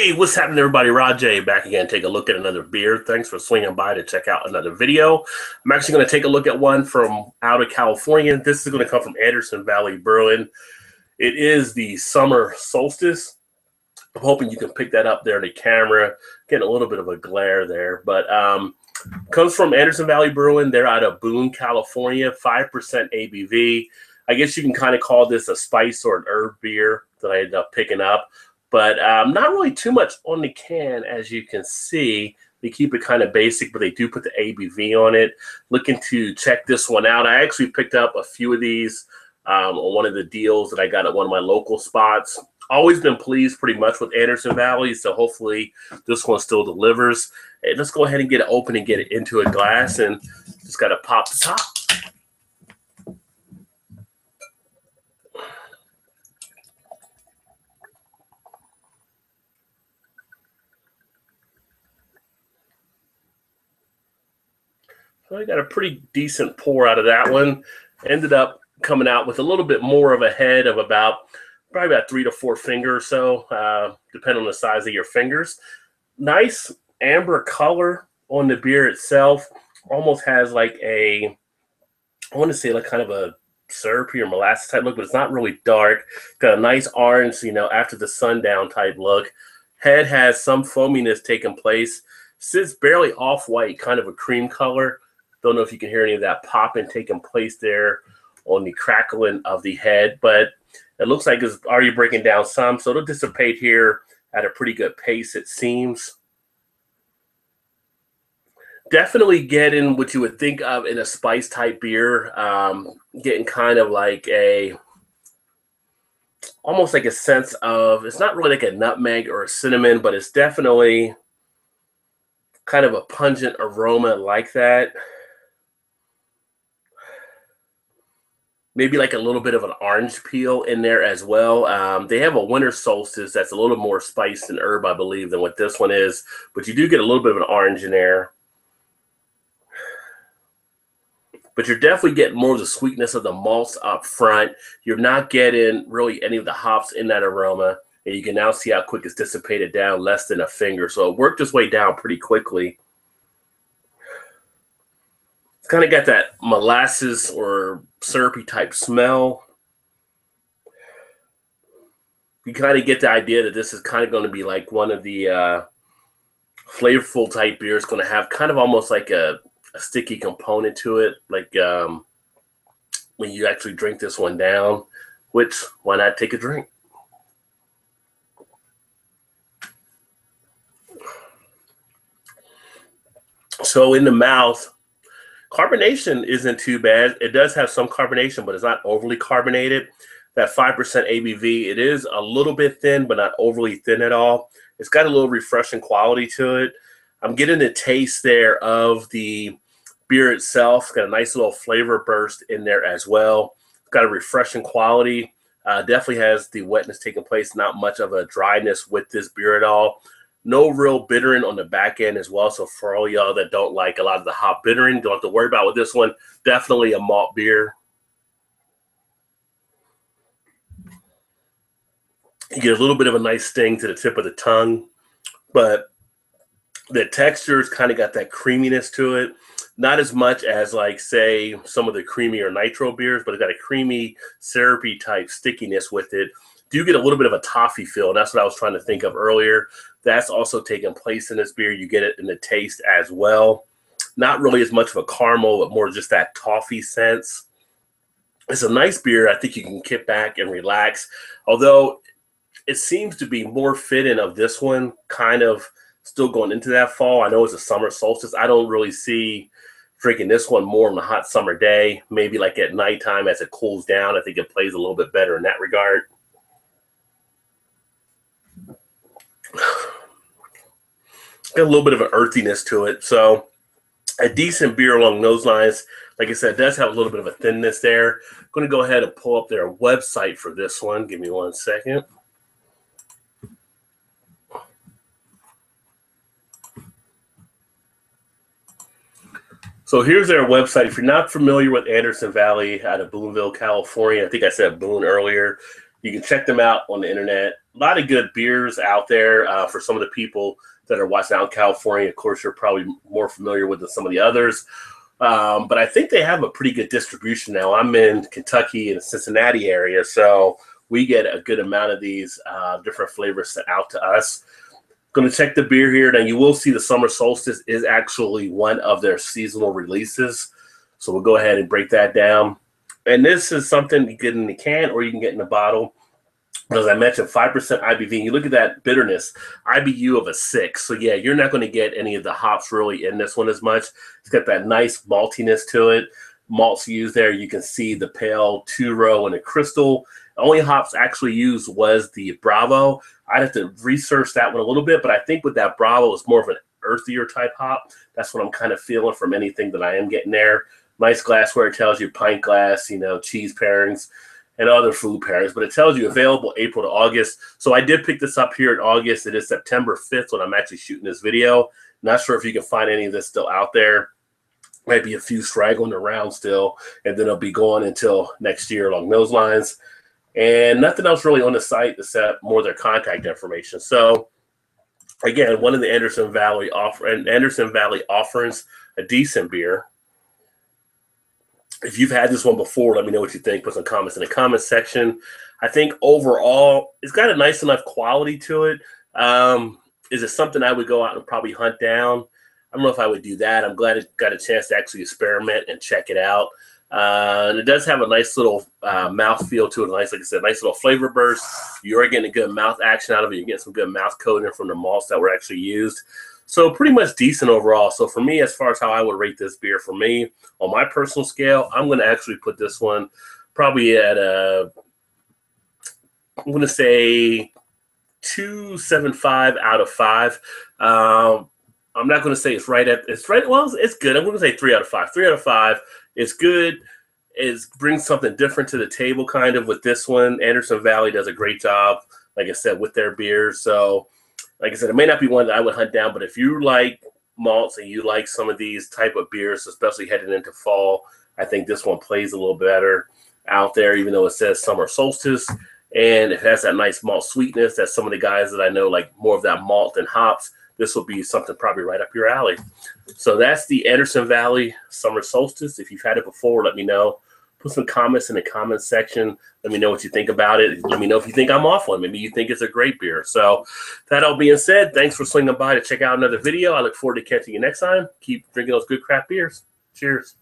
Hey, what's happening, everybody? Rajay back again. Take a look at another beer. Thanks for swinging by to check out another video. I'm actually going to take a look at one from out of California. This is going to come from Anderson Valley Brewing. It is the Summer Solstice. I'm hoping you can pick that up there in the camera. Getting a little bit of a glare there, but comes from Anderson Valley Brewing. They're out of Boone, California. 5% ABV. I guess you can kind of call this a spice or an herb beer that I ended up picking up. But not really too much on the can, as you can see. They keep it kind of basic, but they do put the ABV on it. Looking to check this one out. I actually picked up a few of these on one of the deals that I got at one of my local spots. Always been pleased pretty much with Anderson Valley, so hopefully this one still delivers. Hey, let's go ahead and get it open and get it into a glass, and just got to pop the top. So I got a pretty decent pour out of that one. Ended up coming out with a little bit more of a head of probably about 3 to 4 fingers or so, depending on the size of your fingers. Nice amber color on the beer itself. Almost has like I want to say like kind of a syrupy or molasses type look, but it's not really dark. Got a nice orange, after the sundown type look. Head has some foaminess taking place. Sits barely off-white, kind of a cream color. Don't know if you can hear any of that popping taking place there on the crackling of the head, but it looks like it's already breaking down some, so it'll dissipate here at a pretty good pace, it seems. Definitely getting what you would think of in a spice type beer, getting kind of like almost like a sense of, it's not really like a nutmeg or a cinnamon, but it's definitely kind of a pungent aroma like that. Maybe like a little bit of an orange peel in there as well. They have a winter solstice that's a little more spice and herb, I believe, than what this one is. But you do get a little bit of an orange in there. But you're definitely getting more of the sweetness of the malts up front. You're not getting really any of the hops in that aroma. And you can now see how quick it's dissipated down, less than a finger. So it worked its way down pretty quickly. Kind of got that molasses or syrupy type smell. You kind of get the idea that this is kind of going to be like one of the flavorful type beers, going to have kind of almost like a sticky component to it, like when you actually drink this one down, which, why not take a drink? So in the mouth, carbonation isn't too bad. It does have some carbonation, but it's not overly carbonated. That 5% ABV, it is a little bit thin, but not overly thin at all. It's got a little refreshing quality to it. I'm getting the taste there of the beer itself. It's got a nice little flavor burst in there as well. It's got a refreshing quality. Definitely has the wetness taking place. Not much of a dryness with this beer at all. No real bittering on the back end as well. So for all y'all that don't like a lot of the hop bittering, don't have to worry about with this one. Definitely a malt beer. You get a little bit of a nice sting to the tip of the tongue, but the texture's kind of got that creaminess to it. Not as much as, like, say, some of the creamy or nitro beers, but it's got a creamy, syrupy type stickiness with it. Do get a little bit of a toffee feel. That's what I was trying to think of earlier. That's also taking place in this beer. You get it in the taste as well. Not really as much of a caramel, but more just that toffee sense. It's a nice beer. I think you can kick back and relax. Although it seems to be more fitting of this one, kind of still going into that fall. I know it's a summer solstice. I don't really see drinking this one more on a hot summer day. Maybe like at nighttime as it cools down. I think it plays a little bit better in that regard. Got a little bit of an earthiness to it. So a decent beer along those lines. Like I said, it does have a little bit of a thinness there. I'm going to go ahead and pull up their website for this one. Give me 1 second. So here's their website. If you're not familiar with Anderson Valley out of Booneville, California, I think I said Boone earlier, you can check them out on the internet. lot of good beers out there for some of the people that are watching out in California. Of course, you're probably more familiar with some of the others. But I think they have a pretty good distribution now. I'm in Kentucky and the Cincinnati area, so we get a good amount of these different flavors sent out to us. Going to check the beer here. Now, you will see the Summer Solstice is actually one of their seasonal releases. So we'll go ahead and break that down. And this is something you get in the can or you can get in a bottle. As I mentioned, 5% IBV. And you look at that bitterness, IBU of a 6. So, yeah, you're not going to get any of the hops really in this one as much. It's got that nice maltiness to it. Malts used there. You can see the pale, two-row, and the crystal. The only hops actually used was the Bravo. I'd have to research that one a little bit, but I think with that Bravo, it's more of an earthier type hop. That's what I'm kind of feeling from anything that I am getting there. Nice glassware. It tells you pint glass, cheese pairings, and other food pairings, but it tells you available April to August. So I did pick this up here in August. It is September 5th when I'm actually shooting this video. Not sure if you can find any of this still out there. Might be a few straggling around still, and then it'll be going until next year along those lines. And nothing else really on the site except more of their contact information. So again, one of the Anderson Valley offerings, a decent beer. If you've had this one before, let me know what you think. Put some comments in the comments section. I think overall, it's got a nice enough quality to it. Is it something I would go out and probably hunt down? I don't know if I would do that. I'm glad it got a chance to actually experiment and check it out. And it does have a nice little mouth feel to it. Like I said, nice little flavor burst. You are getting a good mouth action out of it. You're getting some good mouth coating from the malts that were actually used. So pretty much decent overall. So for me, as far as how I would rate this beer, for me, on my personal scale, I'm going to actually put this one probably at I'm going to say 2.75 out of 5. I'm not going to say it's right. Well, it's good. I'm going to say 3 out of 5. 3 out of 5. It's good. It brings something different to the table kind of with this one. Anderson Valley does a great job, like I said, with their beers. So like I said, it may not be one that I would hunt down, but if you like malts and you like some of these type of beers, especially heading into fall, I think this one plays a little better out there, even though it says Summer Solstice. And it has that nice malt sweetness that some of the guys that I know like more of that malt than hops. This will be something probably right up your alley. So that's the Anderson Valley Summer Solstice. If you've had it before, let me know. Put some comments in the comments section. Let me know what you think about it. Let me know if you think I'm off one. Maybe you think it's a great beer. So that all being said, thanks for swinging by to check out another video. I look forward to catching you next time. Keep drinking those good craft beers. Cheers.